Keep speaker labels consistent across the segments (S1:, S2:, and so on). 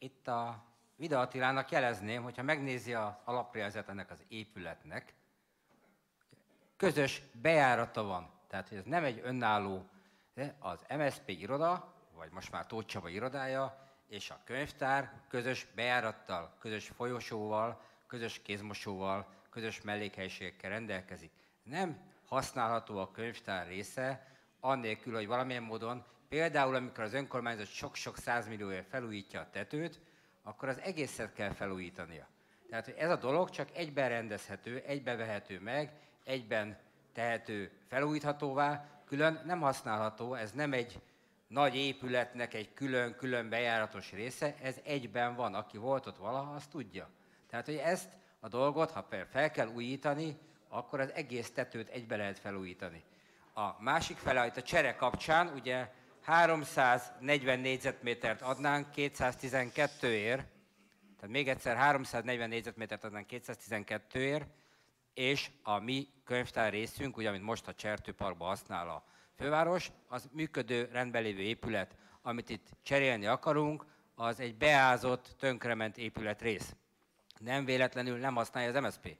S1: Itt a Vida Attilának jelezném, hogyha megnézi az alaprajzát ennek az épületnek, közös bejárata van. Tehát, hogy ez nem egy önálló, de az MSZP iroda, vagy most már Tóth Csaba irodája, és a könyvtár közös bejárattal, közös folyosóval, közös kézmosóval, közös mellékhelyiségekkel rendelkezik. Nem használható a könyvtár része, annélkül, hogy valamilyen módon, például amikor az önkormányzat sok-sok 100 millióért felújítja a tetőt, akkor az egészet kell felújítania. Tehát hogy ez a dolog csak egyben rendezhető, egyben vehető meg, egyben tehető felújíthatóvá, külön nem használható, ez nem egy nagy épületnek egy külön-külön bejáratos része, ez egyben van. Aki volt ott valaha, az tudja. Tehát, hogy ezt a dolgot, ha fel kell újítani, akkor az egész tetőt egybe lehet felújítani. A másik fele, itt a csere kapcsán, ugye 340 négyzetmétert adnánk 212-ért, tehát még egyszer 340 négyzetmétert adnánk 212-ért, és a mi könyvtár részünk, ugye, amit most a Csertőparkban használ a főváros, az működő, rendben lévő épület, amit itt cserélni akarunk, az egy beázott, tönkrement épületrész. Nem véletlenül nem használja az MSZP.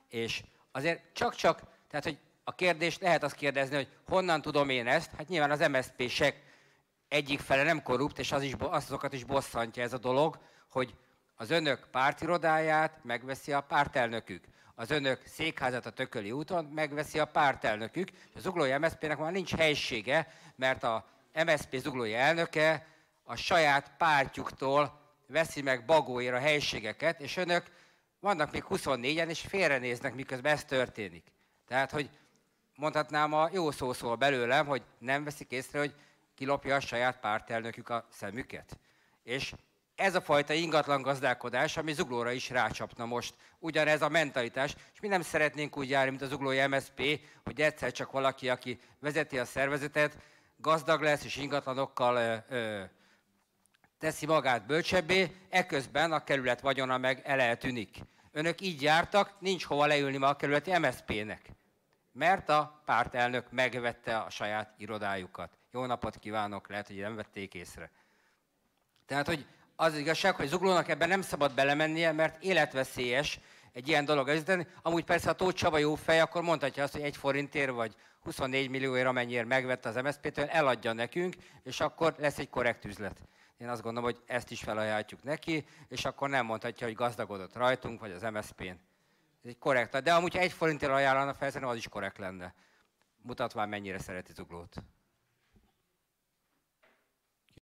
S1: És azért csak, tehát hogy a kérdést lehet azt kérdezni, hogy honnan tudom én ezt, hát nyilván az MSZP-sek egyik fele nem korrupt, és azokat is bosszantja ez a dolog, hogy az önök pártirodáját megveszi a pártelnökük. Az önök székházat a Tököli úton megveszi a pártelnökük, és a zuglói MSZP-nek már nincs helysége, mert a MSZP zuglói elnöke a saját pártjuktól veszi meg bagóért a helységeket, és önök vannak még 24-en, és félrenéznek, miközben ez történik. Tehát, hogy mondhatnám, a jó szó szól belőlem, hogy nem veszik észre, hogy kilopja a saját pártelnökük a szemüket. És ez a fajta ingatlan gazdálkodás, ami Zuglóra is rácsapna most. Ugyanez a mentalitás, és mi nem szeretnénk úgy járni, mint a zuglói MSZP, hogy egyszer csak valaki, aki vezeti a szervezetet, gazdag lesz és ingatlanokkal teszi magát bölcsebbé, eközben a kerület vagyona meg eltűnik. Önök így jártak, nincs hova leülni ma a kerületi MSZP-nek, mert a pártelnök megvette a saját irodájukat. Jó napot kívánok, lehet, hogy nem vették észre. Tehát, hogy az igazság, hogy Zuglónak ebben nem szabad belemennie, mert életveszélyes egy ilyen dolog ezután. Amúgy persze, ha Tóth Csaba jó fej, akkor mondhatja azt, hogy 1 forintért vagy 24 millióért, amennyiért megvette az MSZP-től, eladja nekünk, és akkor lesz egy korrekt üzlet. Én azt gondolom, hogy ezt is felajánlhatjuk neki, és akkor nem mondhatja, hogy gazdagodott rajtunk, vagy az MSZP-n. Ez egy korrekt. De amúgy, ha 1 forintért ajánlana fel, szerintem az is korrekt lenne. Mutatván mennyire szereti Zuglót.